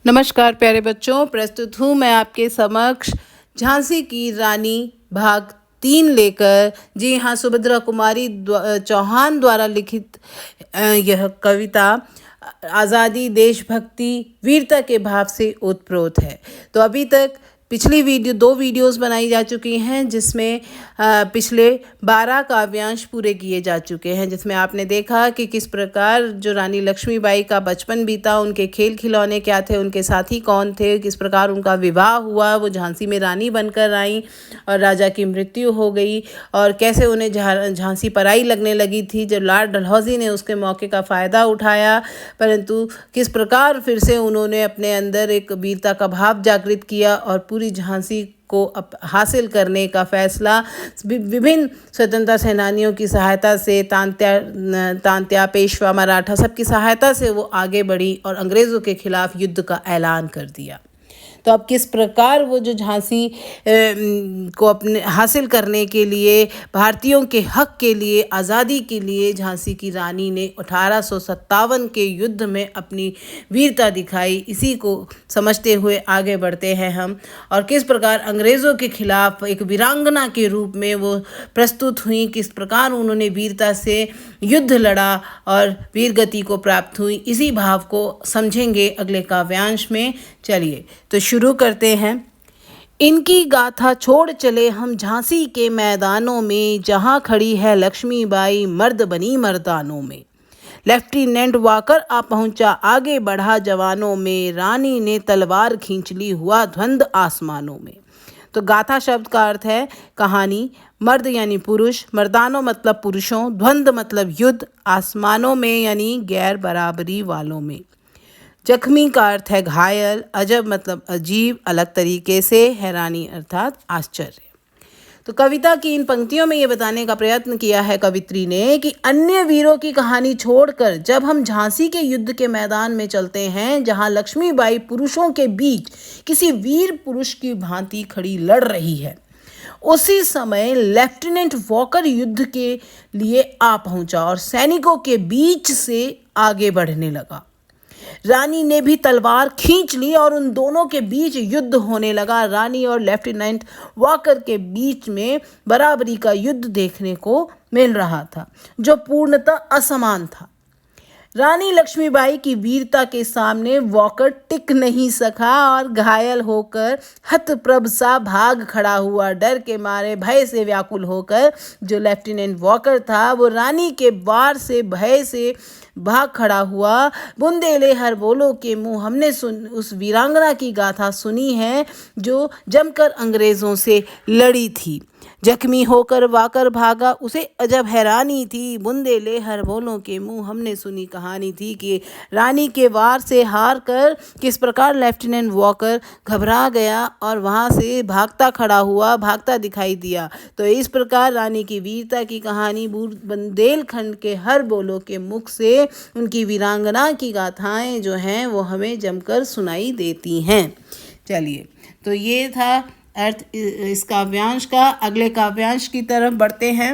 नमस्कार प्यारे बच्चों, प्रस्तुत हूँ मैं आपके समक्ष झांसी की रानी भाग 3 लेकर। जी हाँ, सुभद्रा कुमारी चौहान द्वारा लिखित यह कविता आज़ादी, देशभक्ति, वीरता के भाव से ओतप्रोत है। तो अभी तक पिछली दो वीडियोस बनाई जा चुकी हैं, जिसमें पिछले 12 काव्यांश पूरे किए जा चुके हैं, जिसमें आपने देखा कि किस प्रकार जो रानी लक्ष्मीबाई का बचपन बीता, उनके खेल खिलौने क्या थे, उनके साथी कौन थे, किस प्रकार उनका विवाह हुआ, वो झांसी में रानी बनकर आई और राजा की मृत्यु हो गई, और कैसे उन्हें झांसी पराई लगने लगी थी जब लॉर्ड डलहौजी ने उसके मौके का फ़ायदा उठाया, परंतु किस प्रकार फिर से उन्होंने अपने अंदर एक वीरता का भाव जागृत किया और पूरी झांसी को हासिल करने का फैसला विभिन्न स्वतंत्रता सेनानियों की सहायता से, तांत्या, पेशवा, मराठा, सबकी सहायता से वो आगे बढ़ी और अंग्रेज़ों के खिलाफ युद्ध का ऐलान कर दिया। तो अब किस प्रकार वो जो झांसी को अपने हासिल करने के लिए, भारतीयों के हक के लिए, आज़ादी के लिए झांसी की रानी ने 1857 के युद्ध में अपनी वीरता दिखाई, इसी को समझते हुए आगे बढ़ते हैं हम। और किस प्रकार अंग्रेज़ों के खिलाफ एक वीरांगना के रूप में वो प्रस्तुत हुई, किस प्रकार उन्होंने वीरता से युद्ध लड़ा और वीरगति को प्राप्त हुई, इसी भाव को समझेंगे अगले काव्यांश में। चलिए तो शुरू करते हैं। इनकी गाथा छोड़ चले हम झांसी के मैदानों में, जहां खड़ी है लक्ष्मीबाई मर्द बनी मर्दानों में। लेफ्टिनेंट वाकर आ पहुंचा, आगे बढ़ा जवानों में, रानी ने तलवार खींच ली, हुआ ध्वंद आसमानों में। तो गाथा शब्द का अर्थ है कहानी। मर्द यानी पुरुष, मर्दानों मतलब पुरुषों, ध्वंद मतलब युद्ध, आसमानों में यानी गैर बराबरी वालों में। जख्मी का अर्थ है घायल, अजब मतलब अजीब, अलग तरीके से, हैरानी अर्थात आश्चर्य। तो कविता की इन पंक्तियों में ये बताने का प्रयत्न किया है कवित्री ने कि अन्य वीरों की कहानी छोड़कर जब हम झांसी के युद्ध के मैदान में चलते हैं, जहां लक्ष्मीबाई पुरुषों के बीच किसी वीर पुरुष की भांति खड़ी लड़ रही है, उसी समय लेफ्टिनेंट वॉकर युद्ध के लिए आ पहुंचा और सैनिकों के बीच से आगे बढ़ने लगा। रानी ने भी तलवार खींच ली और उन दोनों के बीच युद्ध होने लगा। रानी और लेफ्टिनेंट वॉकर के बीच में बराबरी का युद्ध देखने को मिल रहा था, जो पूर्णतः असमान था। रानी लक्ष्मीबाई की वीरता के सामने वॉकर टिक नहीं सका और घायल होकर हतप्रभ सा भाग खड़ा हुआ। डर के मारे, भय से व्याकुल होकर जो लेफ्टिनेंट वॉकर था, वो रानी के वार से भय से भाग खड़ा हुआ। बुंदेले हर बोलो के मुंह, हमने उस वीरांगना की गाथा सुनी है जो जमकर अंग्रेजों से लड़ी थी। जख्मी होकर वाकर भागा, उसे अजब हैरानी थी। बुंदेले हर बोलों के मुंह, हमने सुनी कहानी थी कि रानी के वार से हार कर किस प्रकार लेफ्टिनेंट वॉकर घबरा गया और वहां से भागता खड़ा हुआ, भागता दिखाई दिया। तो इस प्रकार रानी की वीरता की कहानी बुंदेलखंड के हर बोलों के मुख से उनकी वीरांगना की गाथाएं जो हैं वो हमें जमकर सुनाई देती हैं। चलिए, तो ये था अर्थ इस काव्यांश का। अगले काव्यांश की तरफ बढ़ते हैं।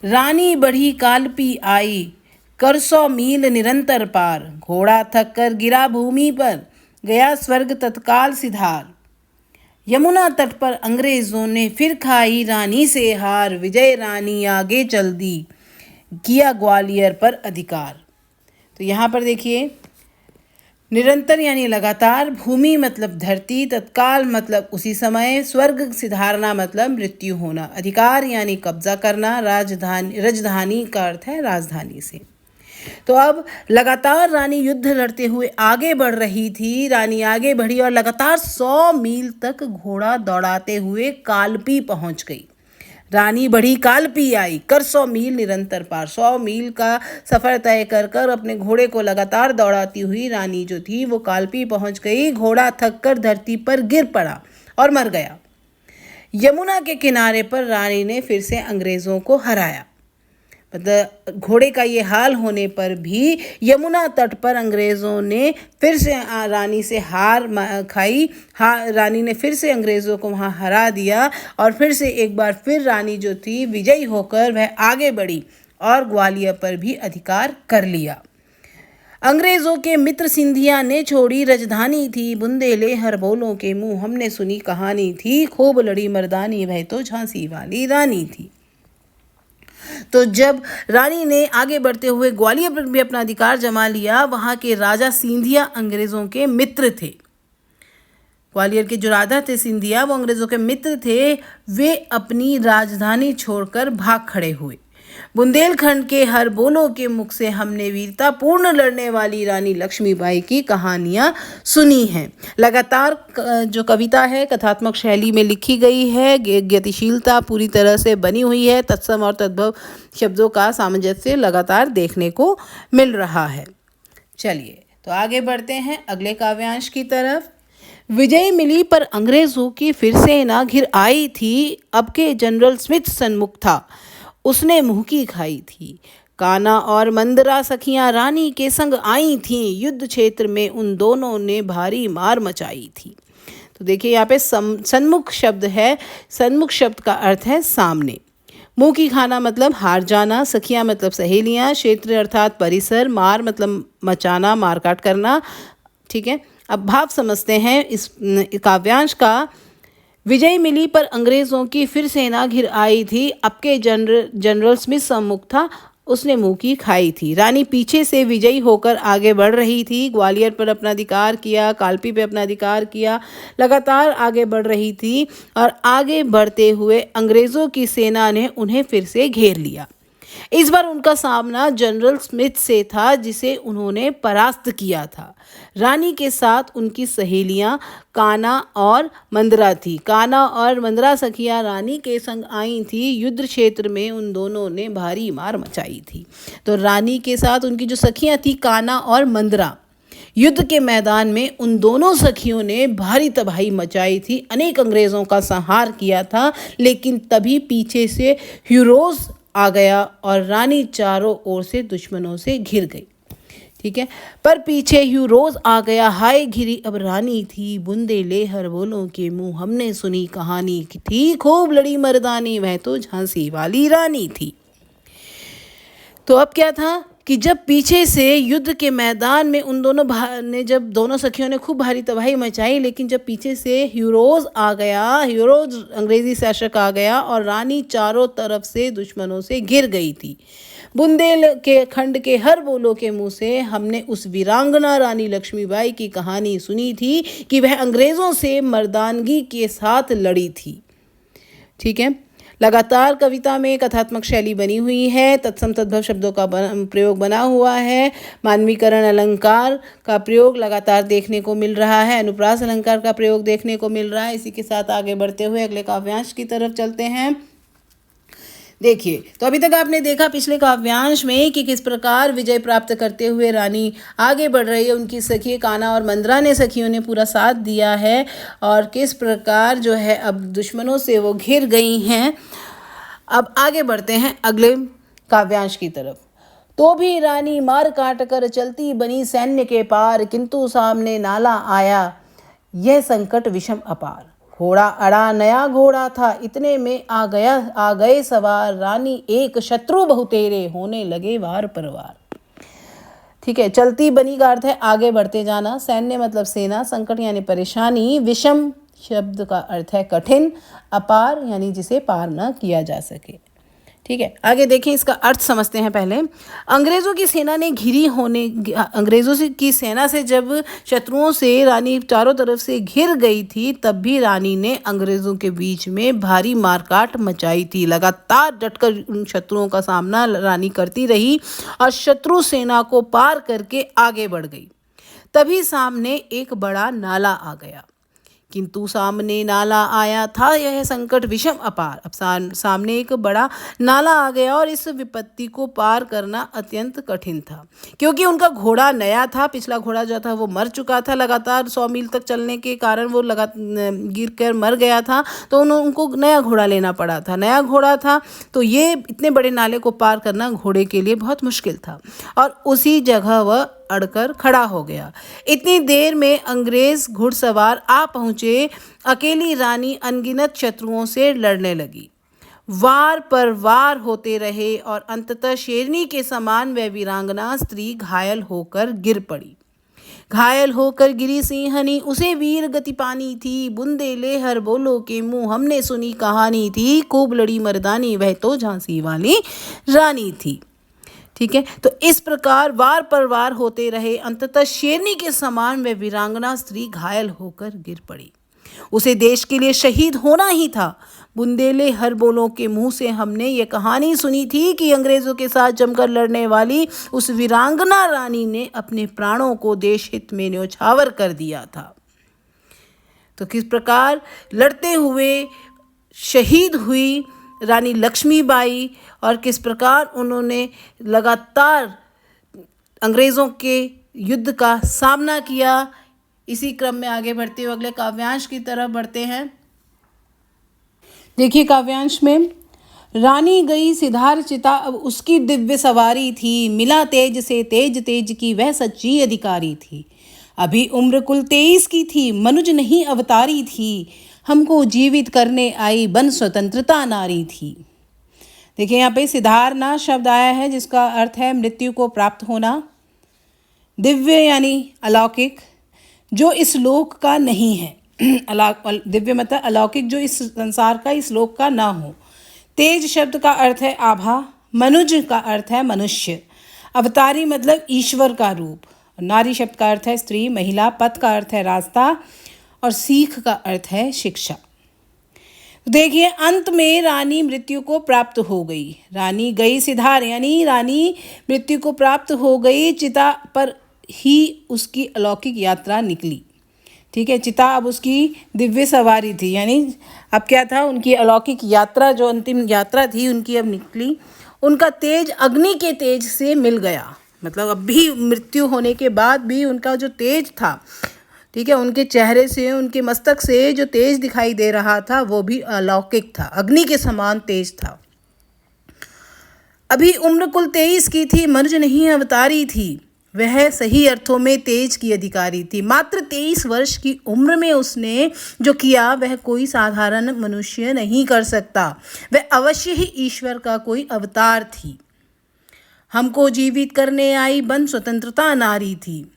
रानी बढ़ी कालपी आई, कर 100 मील निरंतर पार, घोड़ा थक कर गिरा भूमि पर, गया स्वर्ग तत्काल सिधार। यमुना तट पर अंग्रेजों ने फिर खाई रानी से हार, विजय रानी आगे चल दी, किया ग्वालियर पर अधिकार। तो यहाँ पर देखिए, निरंतर यानी लगातार, भूमि मतलब धरती, तत्काल मतलब उसी समय, स्वर्ग सिधारना मतलब मृत्यु होना, अधिकार यानी कब्जा करना, राजधानी का अर्थ है राजधानी से। तो अब लगातार रानी युद्ध लड़ते हुए आगे बढ़ रही थी। रानी आगे बढ़ी और लगातार 100 मील तक घोड़ा दौड़ाते हुए कालपी पहुंच गई। रानी बढ़ी कालपी आई, कर 100 मील निरंतर पार। 100 मील का सफ़र तय कर कर अपने घोड़े को लगातार दौड़ाती हुई रानी जो थी वो कालपी पहुंच गई। घोड़ा थक कर धरती पर गिर पड़ा और मर गया। यमुना के किनारे पर रानी ने फिर से अंग्रेज़ों को हराया। मतलब घोड़े का ये हाल होने पर भी यमुना तट पर अंग्रेज़ों ने फिर से रानी से हार खाई। रानी ने फिर से अंग्रेज़ों को वहाँ हरा दिया और फिर से एक बार फिर रानी जो थी विजयी होकर वह आगे बढ़ी और ग्वालियर पर भी अधिकार कर लिया। अंग्रेजों के मित्र सिंधिया ने छोड़ी राजधानी थी, बुंदेले हर बोलों के मुंह हमने सुनी कहानी थी, खूब लड़ी मर्दानी वह तो झांसी वाली रानी थी। तो जब रानी ने आगे बढ़ते हुए ग्वालियर पर भी अपना अधिकार जमा लिया, वहां के राजा सिंधिया अंग्रेजों के मित्र थे। ग्वालियर के जो राजा थे सिंधिया, वो अंग्रेजों के मित्र थे। वे अपनी राजधानी छोड़कर भाग खड़े हुए। बुंदेलखंड के हर बोलो के मुख से हमने वीरता पूर्ण लड़ने वाली रानी लक्ष्मीबाई की कहानियां सुनी हैं। लगातार जो कविता है कथात्मक शैली में लिखी गई है, गतिशीलता पूरी तरह से बनी हुई है, तत्सम और तद्भव शब्दों का सामंजस्य लगातार देखने को मिल रहा है। चलिए तो आगे बढ़ते हैं अगले काव्यांश की तरफ। विजय मिली पर अंग्रेजों की फिर सेना घिर आई थी, अब के जनरल स्मिथ सन्मुख था, उसने मुंह की खाई थी। काना और मंदरा सखियां रानी के संग आई थीं, युद्ध क्षेत्र में उन दोनों ने भारी मार मचाई थी। तो देखिए यहाँ पे सन्मुख शब्द है। सन्मुख शब्द का अर्थ है सामने। मुंह की खाना मतलब हार जाना, सखियां मतलब सहेलियां, क्षेत्र अर्थात परिसर, मार मतलब मचाना, मारकाट करना। ठीक है, अब भाव समझते हैं इस काव्यांश का। विजय मिली पर अंग्रेजों की फिर सेना घिर आई थी, अब के जनरल स्मिथ सम्मुख था, उसने मुंह की खाई थी। रानी पीछे से विजयी होकर आगे बढ़ रही थी, ग्वालियर पर अपना अधिकार किया, कालपी पे अपना अधिकार किया, लगातार आगे बढ़ रही थी और आगे बढ़ते हुए अंग्रेजों की सेना ने उन्हें फिर से घेर लिया। इस बार उनका सामना जनरल स्मिथ से था, जिसे उन्होंने परास्त किया था। रानी के साथ उनकी सहेलियां काना और मंदरा थी। काना और मंदरा सखियां रानी के संग आई थी, युद्ध क्षेत्र में उन दोनों ने भारी मार मचाई थी। तो रानी के साथ उनकी जो सखियां थी काना और मंदरा, युद्ध के मैदान में उन दोनों सखियों ने भारी तबाही मचाई थी, अनेक अंग्रेजों का संहार किया था। लेकिन तभी पीछे से ह्यूरोज आ गया और रानी चारों ओर से दुश्मनों से घिर गई। ठीक है, पर पीछे ह्यूरोज आ गया, हाय घिरी अब रानी थी, बुंदेले हर बोलों के मुंह हमने सुनी कहानी थी, खूब लड़ी मर्दानी वह तो झांसी वाली रानी थी। तो अब क्या था कि जब पीछे से युद्ध के मैदान में उन दोनों सखियों ने खूब भारी तबाही मचाई, लेकिन जब पीछे से ह्यूरोज आ गया, ह्यूरोज अंग्रेजी शासक आ गया और रानी चारों तरफ से दुश्मनों से घिर गई थी। बुंदेल के खंड के हर बोलो के मुंह से हमने उस वीरांगना रानी लक्ष्मीबाई की कहानी सुनी थी कि वह अंग्रेजों से मर्दानगी के साथ लड़ी थी। ठीक है, लगातार कविता में कथात्मक शैली बनी हुई है, तत्सम तद्भव शब्दों का प्रयोग बना हुआ है, मानवीकरण अलंकार का प्रयोग लगातार देखने को मिल रहा है, अनुप्रास अलंकार का प्रयोग देखने को मिल रहा है। इसी के साथ आगे बढ़ते हुए अगले काव्यांश की तरफ चलते हैं। देखिए, तो अभी तक आपने देखा पिछले काव्यांश में कि किस प्रकार विजय प्राप्त करते हुए रानी आगे बढ़ रही है। उनकी सखी काना और मंदरा ने सखियों ने पूरा साथ दिया है और किस प्रकार जो है अब दुश्मनों से वो घिर गई हैं। अब आगे बढ़ते हैं अगले काव्यांश की तरफ। तो भी रानी मार काट कर चलती बनी सैन्य के पार, किंतु सामने नाला आया यह संकट विषम अपार। घोड़ा अड़ा नया घोड़ा था, इतने में आ गए सवार, रानी एक शत्रु बहुतेरे होने लगे वार पर वार। ठीक है, चलती बनी का अर्थ है आगे बढ़ते जाना, सैन्य मतलब सेना, संकट यानी परेशानी, विषम शब्द का अर्थ है कठिन, अपार यानी जिसे पार न किया जा सके। ठीक है, आगे देखें, इसका अर्थ समझते हैं पहले। अंग्रेजों की सेना से जब शत्रुओं से रानी चारों तरफ से घिर गई थी, तब भी रानी ने अंग्रेजों के बीच में भारी मारकाट मचाई थी। लगातार डटकर उन शत्रुओं का सामना रानी करती रही और शत्रु सेना को पार करके आगे बढ़ गई। तभी सामने एक बड़ा नाला आ गया, किंतु सामने नाला आया था यह संकट विषम अपार। अब सामने एक बड़ा नाला आ गया और इस विपत्ति को पार करना अत्यंत कठिन था, क्योंकि उनका घोड़ा नया था। पिछला घोड़ा जो था वो मर चुका था, लगातार 100 मील तक चलने के कारण वो गिर कर मर गया था, तो उनको नया घोड़ा लेना पड़ा था। नया घोड़ा था तो ये इतने बड़े नाले को पार करना घोड़े के लिए बहुत मुश्किल था और उसी जगह वह अड़कर खड़ा हो गया। इतनी देर में अंग्रेज घुड़सवार आ पहुंचे। अकेली रानी अनगिनत शत्रुओं से लड़ने लगी। वार पर वार होते रहे और अंततः शेरनी के समान वह वीरांगना स्त्री घायल होकर गिर पड़ी। घायल होकर गिरी सिंहनी, उसे वीर गति पानी थी। बुंदे लेहर बोलो के मुंह, हमने सुनी कहानी थी। खूब लड़ी मर्दानी, वह तो झांसी वाली रानी थी। ठीक है, तो इस प्रकार वार पर वार होते रहे, अंततः शेरनी के समान वह वीरांगना स्त्री घायल होकर गिर पड़ी। उसे देश के लिए शहीद होना ही था। बुंदेले हर बोलों के मुंह से हमने ये कहानी सुनी थी कि अंग्रेजों के साथ जमकर लड़ने वाली उस वीरांगना रानी ने अपने प्राणों को देश हित में न्योछावर कर दिया था। तो किस प्रकार लड़ते हुए शहीद हुई रानी लक्ष्मीबाई और किस प्रकार उन्होंने लगातार अंग्रेज़ों के युद्ध का सामना किया। इसी क्रम में आगे बढ़ते हुए अगले काव्यांश की तरफ बढ़ते हैं। देखिए काव्यांश में, रानी गई सिधार चिता, अब उसकी दिव्य सवारी थी। मिला तेज से तेज, तेज की वह सच्ची अधिकारी थी। अभी उम्र कुल 23 की थी, मनुज नहीं अवतारी थी। हमको जीवित करने आई, बन स्वतंत्रता नारी थी। देखिए यहाँ पे सिधारना शब्द आया है जिसका अर्थ है मृत्यु को प्राप्त होना। दिव्य यानी अलौकिक, जो इस लोक का नहीं है। दिव्य मतलब अलौकिक, जो इस संसार का, इस लोक का ना हो। तेज शब्द का अर्थ है आभा। मनुज का अर्थ है मनुष्य। अवतारी मतलब ईश्वर का रूप। नारी शब्द का अर्थ है स्त्री, महिला। पथ का अर्थ है रास्ता और सीख का अर्थ है शिक्षा। देखिए अंत में रानी मृत्यु को प्राप्त हो गई। रानी गई सिधार यानी रानी मृत्यु को प्राप्त हो गई। चिता पर ही उसकी अलौकिक यात्रा निकली। ठीक है, चिता अब उसकी दिव्य सवारी थी, यानी अब क्या था, उनकी अलौकिक यात्रा, जो अंतिम यात्रा थी उनकी अब निकली। उनका तेज अग्नि के तेज से मिल गया, मतलब अब भी मृत्यु होने के बाद भी उनका जो तेज था, ठीक है, उनके चेहरे से, उनके मस्तक से जो तेज दिखाई दे रहा था वो भी अलौकिक था, अग्नि के समान तेज था। अभी उम्र कुल 23 की थी, मनुज नहीं अवतारी थी। वह सही अर्थों में तेज की अधिकारी थी। मात्र 23 वर्ष की उम्र में उसने जो किया वह कोई साधारण मनुष्य नहीं कर सकता। वह अवश्य ही ईश्वर का कोई अवतार थी। हमको जीवित करने आई, बन स्वतंत्रता नारी थी।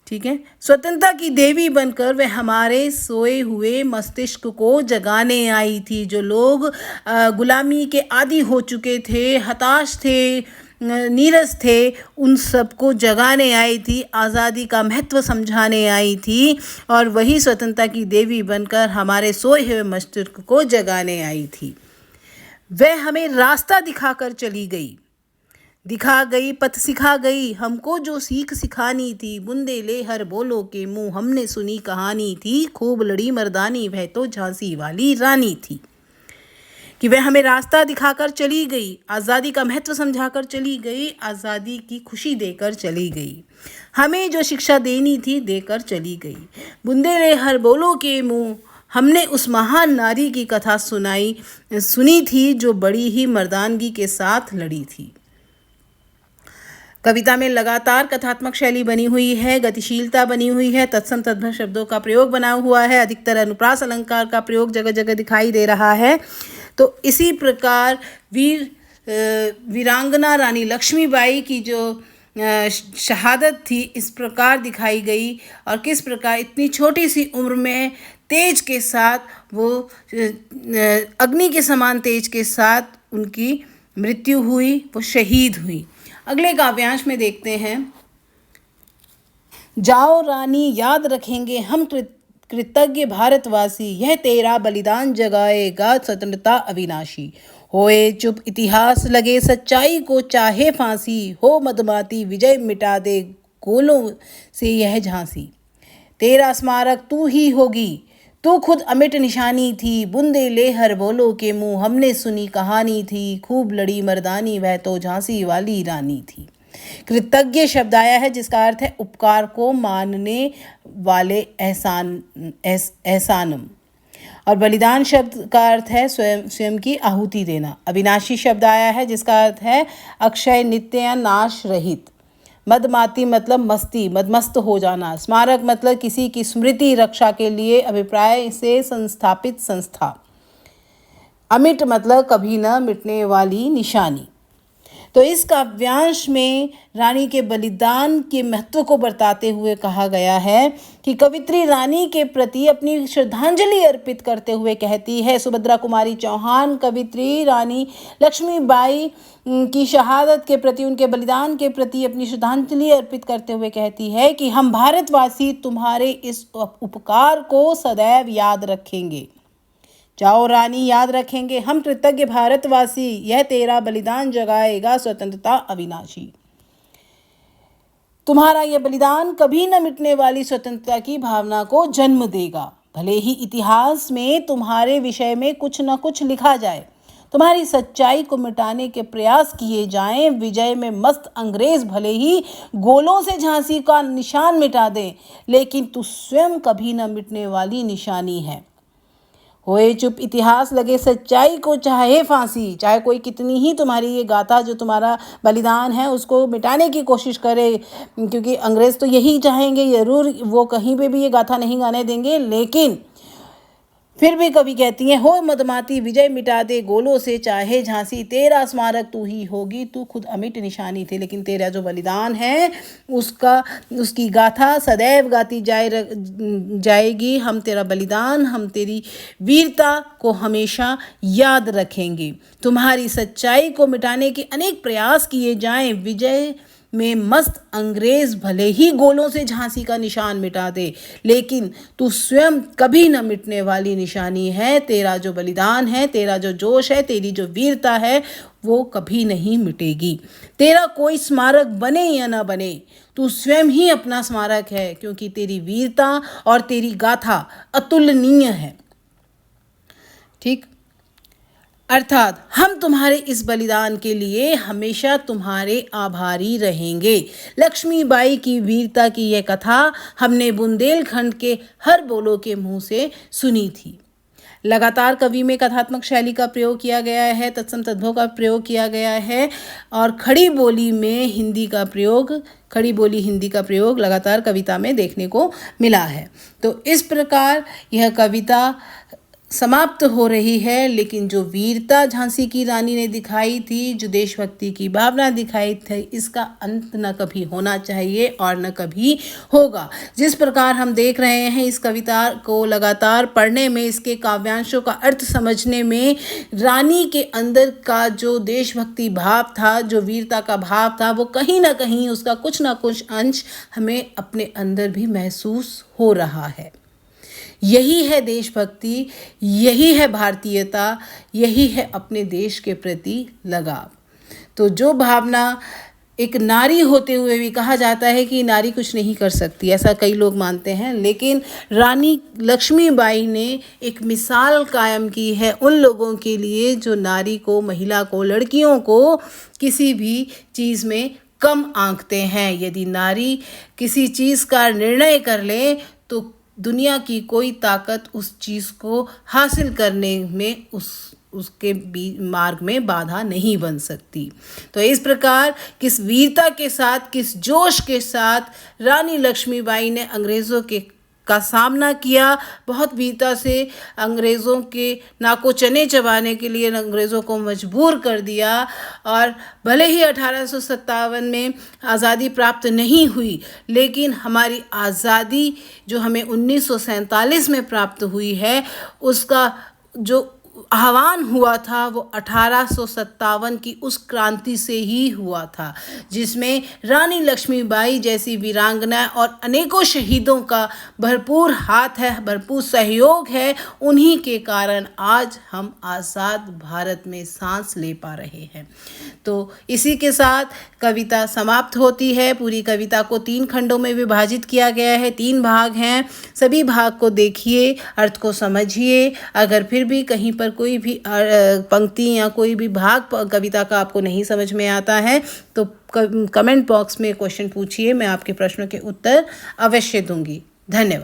ठीक है, स्वतंत्रता की देवी बनकर वह हमारे सोए हुए मस्तिष्क को जगाने आई थी। जो लोग गुलामी के आदी हो चुके थे, हताश थे, नीरस थे, उन सबको जगाने आई थी, आज़ादी का महत्व समझाने आई थी और वही स्वतंत्रता की देवी बनकर हमारे सोए हुए मस्तिष्क को जगाने आई थी। वह हमें रास्ता दिखाकर चली गई, दिखा गई, पथ सिखा गई। हमको जो सीख सिखानी थी, बुंदे ले हर बोलो के मुँह, हमने सुनी कहानी थी। खूब लड़ी मर्दानी, वह तो झांसी वाली रानी थी। कि वह हमें रास्ता दिखाकर चली गई, आज़ादी का महत्व समझाकर चली गई, आज़ादी की खुशी देकर चली गई, हमें जो शिक्षा देनी थी देकर चली गई। बुंदे ले हर बोलो के मुँह, हमने उस महान नारी की कथा सुनी थी जो बड़ी ही मर्दानगी के साथ लड़ी थी। कविता में लगातार कथात्मक शैली बनी हुई है, गतिशीलता बनी हुई है, तत्सम तद्भव शब्दों का प्रयोग बना हुआ है, अधिकतर अनुप्रास अलंकार का प्रयोग जगह जगह दिखाई दे रहा है। तो इसी प्रकार वीरांगना रानी लक्ष्मीबाई की जो शहादत थी इस प्रकार दिखाई गई और किस प्रकार इतनी छोटी सी उम्र में तेज के साथ, वो अग्नि के समान तेज के साथ उनकी मृत्यु हुई, वो शहीद हुई। अगले काव्यांश में देखते हैं। जाओ रानी याद रखेंगे हम कृतज्ञ भारतवासी, यह तेरा बलिदान जगाएगा स्वतंत्रता अविनाशी। होए चुप इतिहास लगे सच्चाई को चाहे फांसी, हो मदमाती विजय मिटा दे गोलों से यह झांसी। तेरा स्मारक तू ही होगी, तू खुद अमिट निशानी थी। बुंदे ले हर बोलो के मुँह, हमने सुनी कहानी थी। खूब लड़ी मर्दानी, वह तो झांसी वाली रानी थी। कृतज्ञ शब्द आया है जिसका अर्थ है उपकार को मानने वाले, एहसानम। और बलिदान शब्द का अर्थ है स्वयं की आहुति देना। अविनाशी शब्द आया है जिसका अर्थ है अक्षय, नित्य या नाश रहित। मदमाती मतलब मस्ती, मदमस्त हो जाना। स्मारक मतलब किसी की स्मृति रक्षा के लिए अभिप्राय से संस्थापित संस्था। अमिट मतलब कभी न मिटने वाली निशानी। तो इस काव्यांश में रानी के बलिदान के महत्व को बताते हुए कहा गया है कि कवित्री रानी के प्रति अपनी श्रद्धांजलि अर्पित करते हुए कहती है, सुभद्रा कुमारी चौहान कवित्री रानी लक्ष्मीबाई की शहादत के प्रति, उनके बलिदान के प्रति अपनी श्रद्धांजलि अर्पित करते हुए कहती है कि हम भारतवासी तुम्हारे इस उपकार को सदैव याद रखेंगे। जाओ रानी, याद रखेंगे हम कृतज्ञ भारतवासी, यह तेरा बलिदान जगाएगा स्वतंत्रता अविनाशी। तुम्हारा यह बलिदान कभी न मिटने वाली स्वतंत्रता की भावना को जन्म देगा। भले ही इतिहास में तुम्हारे विषय में कुछ न कुछ लिखा जाए, तुम्हारी सच्चाई को मिटाने के प्रयास किए जाएं, विजय में मस्त अंग्रेज भले ही गोलों से झांसी का निशान मिटा दें, लेकिन तू स्वयं कभी न मिटने वाली निशानी है। होए चुप इतिहास लगे सच्चाई को चाहे फांसी, चाहे कोई कितनी ही तुम्हारी ये गाथा जो तुम्हारा बलिदान है उसको मिटाने की कोशिश करे, क्योंकि अंग्रेज़ तो यही चाहेंगे ज़रूर, वो कहीं पे भी ये गाथा नहीं गाने देंगे। लेकिन फिर भी कवि कहती हैं, हो मदमाती विजय मिटा दे गोलों से चाहे झांसी, तेरा स्मारक तू ही होगी, तू खुद अमिट निशानी थी। लेकिन तेरा जो बलिदान है उसकी गाथा सदैव गाती जाएगी। हम तेरा बलिदान, हम तेरी वीरता को हमेशा याद रखेंगे। तुम्हारी सच्चाई को मिटाने के अनेक प्रयास किए जाएं, विजय में मस्त अंग्रेज भले ही गोलों से झांसी का निशान मिटा दे, लेकिन तू स्वयं कभी न मिटने वाली निशानी है। तेरा जो बलिदान है, तेरा जो जोश है, तेरी जो वीरता है, वो कभी नहीं मिटेगी। तेरा कोई स्मारक बने या ना बने, तू स्वयं ही अपना स्मारक है, क्योंकि तेरी वीरता और तेरी गाथा अतुलनीय है। ठीक, अर्थात हम तुम्हारे इस बलिदान के लिए हमेशा तुम्हारे आभारी रहेंगे। लक्ष्मीबाई की वीरता की यह कथा हमने बुंदेलखंड के हर बोलो के मुंह से सुनी थी। लगातार कवि में कथात्मक शैली का प्रयोग किया गया है, तत्सम तद्भव का प्रयोग किया गया है और खड़ी बोली हिंदी का प्रयोग लगातार कविता में देखने को मिला है। तो इस प्रकार यह कविता समाप्त हो रही है, लेकिन जो वीरता झांसी की रानी ने दिखाई थी, जो देशभक्ति की भावना दिखाई थी, इसका अंत न कभी होना चाहिए और न कभी होगा। जिस प्रकार हम देख रहे हैं इस कविता को लगातार पढ़ने में, इसके काव्यांशों का अर्थ समझने में, रानी के अंदर का जो देशभक्ति भाव था, जो वीरता का भाव था, वो कहीं ना कहीं उसका कुछ ना कुछ अंश हमें अपने अंदर भी महसूस हो रहा है। यही है देशभक्ति, यही है भारतीयता, यही है अपने देश के प्रति लगाव। तो जो भावना एक नारी होते हुए भी कहा जाता है कि नारी कुछ नहीं कर सकती, ऐसा कई लोग मानते हैं, लेकिन रानी लक्ष्मीबाई ने एक मिसाल कायम की है उन लोगों के लिए जो नारी को, महिला को, लड़कियों को किसी भी चीज़ में कम आंकते हैं। यदि नारी किसी चीज़ का निर्णय कर ले तो दुनिया की कोई ताकत उस चीज़ को हासिल करने में उसके मार्ग में बाधा नहीं बन सकती। तो इस प्रकार किस वीरता के साथ, किस जोश के साथ रानी लक्ष्मीबाई ने अंग्रेज़ों का सामना किया, बहुत वीरता से अंग्रेज़ों के नाको चने चबाने के लिए अंग्रेज़ों को मजबूर कर दिया। और भले ही 1857 में आज़ादी प्राप्त नहीं हुई, लेकिन हमारी आज़ादी जो हमें 1947 में प्राप्त हुई है, उसका जो आह्वान हुआ था वो 1857 की उस क्रांति से ही हुआ था, जिसमें रानी लक्ष्मीबाई जैसी वीरांगना और अनेकों शहीदों का भरपूर हाथ है, भरपूर सहयोग है। उन्हीं के कारण आज हम आज़ाद भारत में सांस ले पा रहे हैं। तो इसी के साथ कविता समाप्त होती है। पूरी कविता को 3 खंडों में विभाजित किया गया है, 3 भाग हैं। सभी भाग को देखिए, अर्थ को समझिए। अगर फिर भी कहीं पर कोई भी पंक्ति या कोई भी भाग कविता का आपको नहीं समझ में आता है तो कमेंट बॉक्स में क्वेश्चन पूछिए, मैं आपके प्रश्नों के उत्तर अवश्य दूंगी। धन्यवाद।